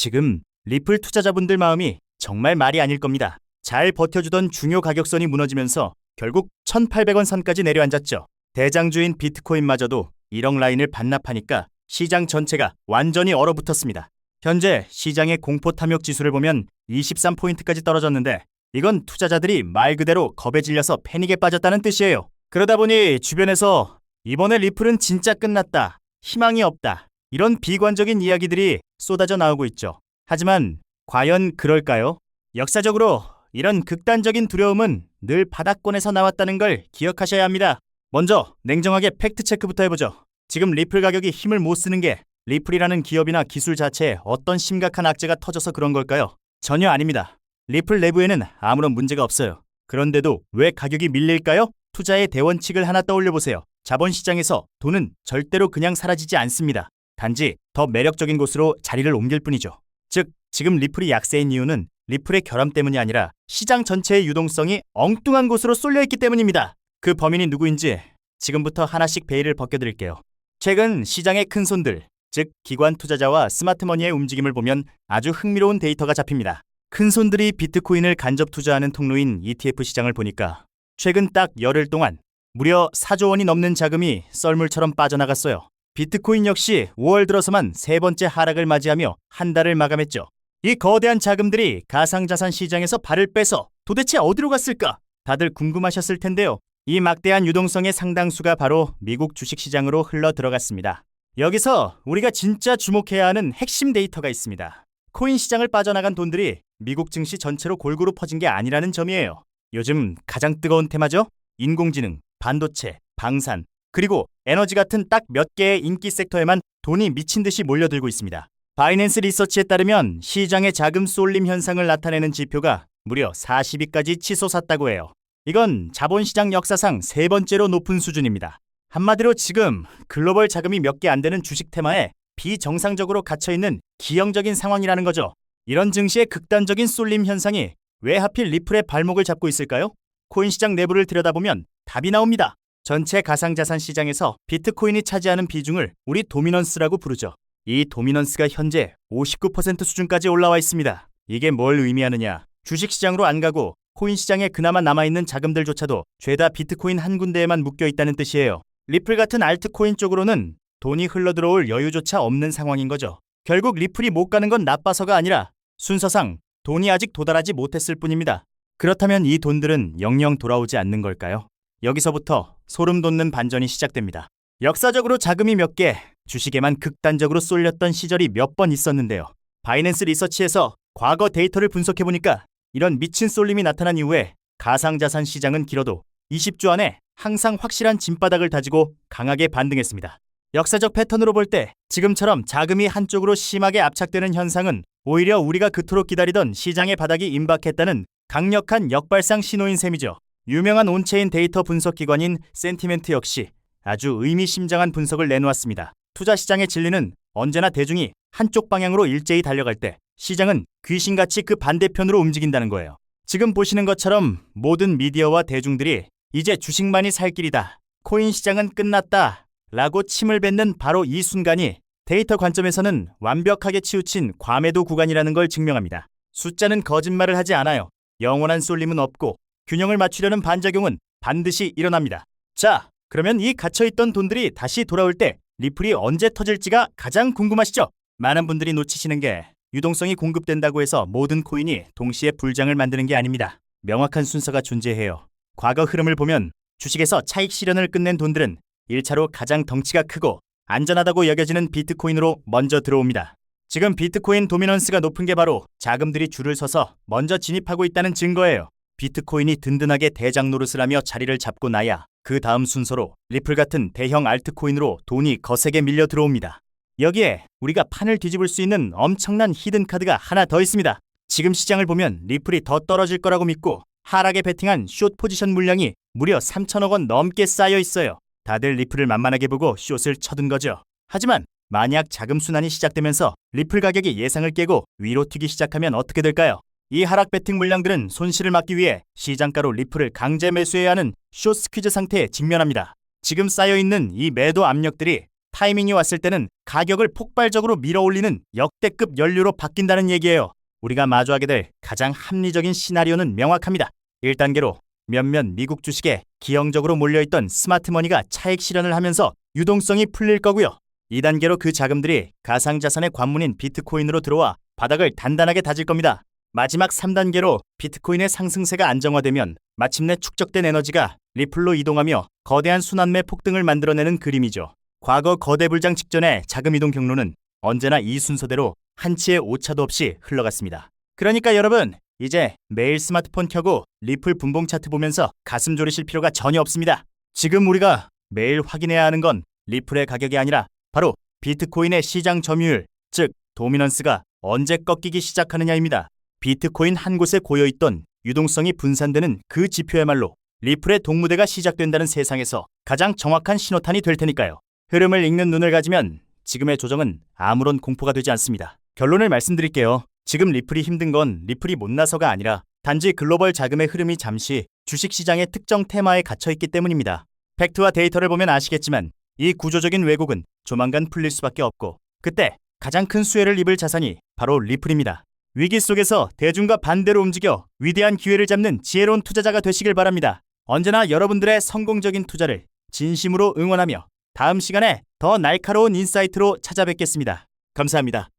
지금 리플 투자자분들 마음이 정말 말이 아닐 겁니다. 잘 버텨주던 중요 가격선이 무너지면서 결국 1,800원 선까지 내려앉았죠. 대장주인 비트코인마저도 1억 라인을 반납하니까 시장 전체가 완전히 얼어붙었습니다. 현재 시장의 공포 탐욕 지수를 보면 23포인트까지 떨어졌는데 이건 투자자들이 말 그대로 겁에 질려서 패닉에 빠졌다는 뜻이에요. 그러다 보니 주변에서 이번에 리플은 진짜 끝났다, 희망이 없다, 이런 비관적인 이야기들이 쏟아져 나오고 있죠. 하지만 과연 그럴까요? 역사적으로 이런 극단적인 두려움은 늘 바닥권에서 나왔다는 걸 기억하셔야 합니다. 먼저 냉정하게 팩트체크부터 해보죠. 지금 리플 가격이 힘을 못 쓰는 게 리플이라는 기업이나 기술 자체에 어떤 심각한 악재가 터져서 그런 걸까요? 전혀 아닙니다. 리플 내부에는 아무런 문제가 없어요. 그런데도 왜 가격이 밀릴까요? 투자의 대원칙을 하나 떠올려보세요. 자본시장에서 돈은 절대로 그냥 사라지지 않습니다. 단지 더 매력적인 곳으로 자리를 옮길 뿐이죠. 즉, 지금 리플이 약세인 이유는 리플의 결함 때문이 아니라 시장 전체의 유동성이 엉뚱한 곳으로 쏠려있기 때문입니다. 그 범인이 누구인지 지금부터 하나씩 베일을 벗겨드릴게요. 최근 시장의 큰손들, 즉 기관 투자자와 스마트머니의 움직임을 보면 아주 흥미로운 데이터가 잡힙니다. 큰손들이 비트코인을 간접 투자하는 통로인 ETF 시장을 보니까 최근 딱 열흘 동안 무려 4조 원이 넘는 자금이 썰물처럼 빠져나갔어요. 비트코인 역시 5월 들어서만 세 번째 하락을 맞이하며 한 달을 마감했죠. 이 거대한 자금들이 가상자산 시장에서 발을 빼서 도대체 어디로 갔을까? 다들 궁금하셨을 텐데요. 이 막대한 유동성의 상당수가 바로 미국 주식시장으로 흘러 들어갔습니다. 여기서 우리가 진짜 주목해야 하는 핵심 데이터가 있습니다. 코인 시장을 빠져나간 돈들이 미국 증시 전체로 골고루 퍼진 게 아니라는 점이에요. 요즘 가장 뜨거운 테마죠? 인공지능, 반도체, 방산, 그리고 에너지 같은 딱 몇 개의 인기 섹터에만 돈이 미친 듯이 몰려들고 있습니다. 바이낸스 리서치에 따르면 시장의 자금 쏠림 현상을 나타내는 지표가 무려 40위까지 치솟았다고 해요. 이건 자본시장 역사상 세 번째로 높은 수준입니다. 한마디로 지금 글로벌 자금이 몇 개 안 되는 주식 테마에 비정상적으로 갇혀있는 기형적인 상황이라는 거죠. 이런 증시의 극단적인 쏠림 현상이 왜 하필 리플의 발목을 잡고 있을까요? 코인 시장 내부를 들여다보면 답이 나옵니다. 전체 가상자산 시장에서 비트코인이 차지하는 비중을 우리 도미넌스라고 부르죠. 이 도미넌스가 현재 59% 수준까지 올라와 있습니다. 이게 뭘 의미하느냐? 주식시장으로 안 가고 코인 시장에 그나마 남아있는 자금들조차도 죄다 비트코인 한 군데에만 묶여있다는 뜻이에요. 리플 같은 알트코인 쪽으로는 돈이 흘러들어올 여유조차 없는 상황인 거죠. 결국 리플이 못 가는 건 나빠서가 아니라 순서상 돈이 아직 도달하지 못했을 뿐입니다. 그렇다면 이 돈들은 영영 돌아오지 않는 걸까요? 여기서부터 소름 돋는 반전이 시작됩니다. 역사적으로 자금이 몇 개, 주식에만 극단적으로 쏠렸던 시절이 몇 번 있었는데요. 바이낸스 리서치에서 과거 데이터를 분석해보니까 이런 미친 쏠림이 나타난 이후에 가상자산 시장은 길어도 20주 안에 항상 확실한 진바닥을 다지고 강하게 반등했습니다. 역사적 패턴으로 볼 때 지금처럼 자금이 한쪽으로 심하게 압착되는 현상은 오히려 우리가 그토록 기다리던 시장의 바닥이 임박했다는 강력한 역발상 신호인 셈이죠. 유명한 온체인 데이터 분석 기관인 센티멘트 역시 아주 의미심장한 분석을 내놓았습니다. 투자 시장의 진리는 언제나 대중이 한쪽 방향으로 일제히 달려갈 때 시장은 귀신같이 그 반대편으로 움직인다는 거예요. 지금 보시는 것처럼 모든 미디어와 대중들이 이제 주식만이 살 길이다, 코인 시장은 끝났다 라고 침을 뱉는 바로 이 순간이 데이터 관점에서는 완벽하게 치우친 과매도 구간이라는 걸 증명합니다. 숫자는 거짓말을 하지 않아요. 영원한 쏠림은 없고 균형을 맞추려는 반작용은 반드시 일어납니다. 자, 그러면 이 갇혀있던 돈들이 다시 돌아올 때 리플이 언제 터질지가 가장 궁금하시죠? 많은 분들이 놓치시는 게 유동성이 공급된다고 해서 모든 코인이 동시에 불장을 만드는 게 아닙니다. 명확한 순서가 존재해요. 과거 흐름을 보면 주식에서 차익 실현을 끝낸 돈들은 1차로 가장 덩치가 크고 안전하다고 여겨지는 비트코인으로 먼저 들어옵니다. 지금 비트코인 도미넌스가 높은 게 바로 자금들이 줄을 서서 먼저 진입하고 있다는 증거예요. 비트코인이 든든하게 대장 노릇을 하며 자리를 잡고 나야 그 다음 순서로 리플 같은 대형 알트코인으로 돈이 거세게 밀려 들어옵니다. 여기에 우리가 판을 뒤집을 수 있는 엄청난 히든카드가 하나 더 있습니다. 지금 시장을 보면 리플이 더 떨어질 거라고 믿고 하락에 베팅한 숏 포지션 물량이 무려 3천억 원 넘게 쌓여 있어요. 다들 리플을 만만하게 보고 숏을 쳐둔 거죠. 하지만 만약 자금 순환이 시작되면서 리플 가격이 예상을 깨고 위로 튀기 시작하면 어떻게 될까요? 이 하락 베팅 물량들은 손실을 막기 위해 시장가로 리플을 강제 매수해야 하는 숏 스퀴즈 상태에 직면합니다. 지금 쌓여있는 이 매도 압력들이 타이밍이 왔을 때는 가격을 폭발적으로 밀어올리는 역대급 연료로 바뀐다는 얘기예요. 우리가 마주하게 될 가장 합리적인 시나리오는 명확합니다. 1단계로 몇몇 미국 주식에 기형적으로 몰려있던 스마트머니가 차익 실현을 하면서 유동성이 풀릴 거고요. 2단계로 그 자금들이 가상자산의 관문인 비트코인으로 들어와 바닥을 단단하게 다질 겁니다. 마지막 3단계로 비트코인의 상승세가 안정화되면 마침내 축적된 에너지가 리플로 이동하며 거대한 순환매 폭등을 만들어내는 그림이죠. 과거 거대 불장 직전의 자금 이동 경로는 언제나 이 순서대로 한치의 오차도 없이 흘러갔습니다. 그러니까 여러분, 이제 매일 스마트폰 켜고 리플 분봉 차트 보면서 가슴 졸이실 필요가 전혀 없습니다. 지금 우리가 매일 확인해야 하는 건 리플의 가격이 아니라 바로 비트코인의 시장 점유율, 즉 도미넌스가 언제 꺾이기 시작하느냐입니다. 비트코인 한 곳에 고여있던 유동성이 분산되는 그 지표야말로 리플의 동무대가 시작된다는 세상에서 가장 정확한 신호탄이 될 테니까요. 흐름을 읽는 눈을 가지면 지금의 조정은 아무런 공포가 되지 않습니다. 결론을 말씀드릴게요. 지금 리플이 힘든 건 리플이 못나서가 아니라 단지 글로벌 자금의 흐름이 잠시 주식시장의 특정 테마에 갇혀있기 때문입니다. 팩트와 데이터를 보면 아시겠지만 이 구조적인 왜곡은 조만간 풀릴 수밖에 없고 그때 가장 큰 수혜를 입을 자산이 바로 리플입니다. 위기 속에서 대중과 반대로 움직여 위대한 기회를 잡는 지혜로운 투자자가 되시길 바랍니다. 언제나 여러분들의 성공적인 투자를 진심으로 응원하며 다음 시간에 더 날카로운 인사이트로 찾아뵙겠습니다. 감사합니다.